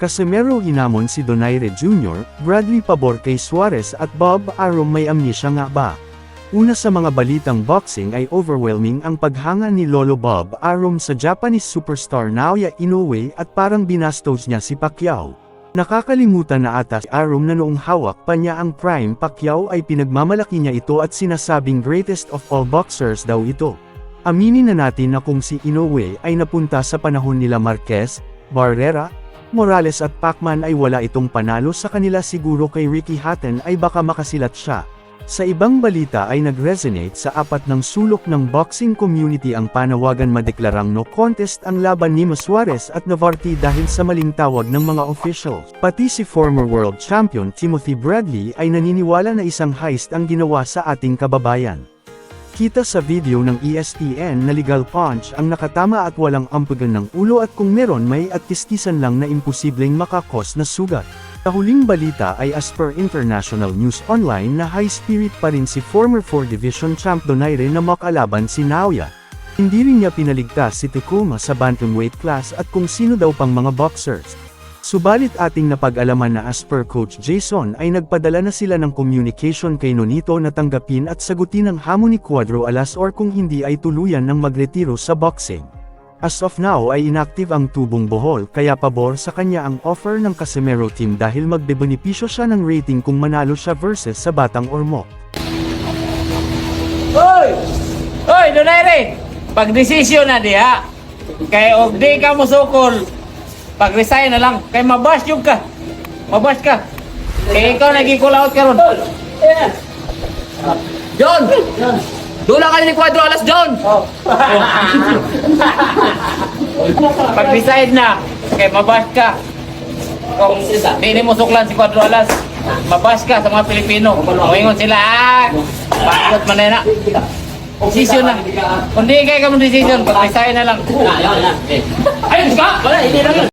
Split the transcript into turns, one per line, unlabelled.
Casimero hinamon si Donaire Jr., Bradley pabor kay Suarez at Bob Arum may amnesia nga ba? Una sa mga balitang boxing ay overwhelming ang paghanga ni Lolo Bob Arum sa Japanese superstar Naoya Inoue at parang binastos niya si Pacquiao. Nakakalimutan na ata si Arum na noong hawak pa niya ang prime Pacquiao ay pinagmamalaki niya ito at sinasabing greatest of all boxers daw ito. Aminin na natin na kung si Inoue ay napunta sa panahon nila Marquez, Barrera, Morales at Pacman ay wala itong panalo sa kanila, siguro kay Ricky Hatton ay baka makasilat siya. Sa ibang balita ay nag-resonate sa apat ng sulok ng boxing community ang panawagan madeklarang no contest ang laban ni Suarez at Navarrete dahil sa maling tawag ng mga officials. Pati si former world champion Timothy Bradley ay naniniwala na isang heist ang ginawa sa ating kababayan. Kita sa video ng ESPN na legal punch ang nakatama at walang ampugan ng ulo at kung meron may at kistisan lang na imposibleng makakos na sugat. Sa huling balita ay as per International News Online na high spirit pa rin si former 4 Division champ Donaire na makalaban si Naoya. Hindi rin niya pinaligtas si Takuma sa bantamweight class at kung sino daw pang mga boxers. Subalit ating napag-alaman na as per Coach Jason ay nagpadala na sila ng communication kay Nonito na tanggapin at sagutin ang hamon ni Cuadro Alas or kung hindi ay tuluyan ng magretiro sa boxing. As of now ay inactive ang Tubong Bohol kaya pabor sa kanya ang offer ng Casimero team dahil magbebenepisyo siya ng rating kung manalo siya versus sa Batang Ormoc.
Hoy! Hoy, Donaire! Pag-desisyon na diha. Kaya og di ka musukol. Pag-resign na lang. Kaya mabash yung ka. Mabash ka. Kaya ikaw nagikulaot ka ron. John! Dula ka ni Cuadro Alas, John! Pag-decide na, kaya mabash ka. Kung hindi mo suklan si Cuadro Alas, mabash ka sa mga Pilipino. Umingon sila, bakit man na. Desisyon na. Kung di kayo ka mong desisyon, pag-resign na lang. Ayun ka! Wala, hindi na lang.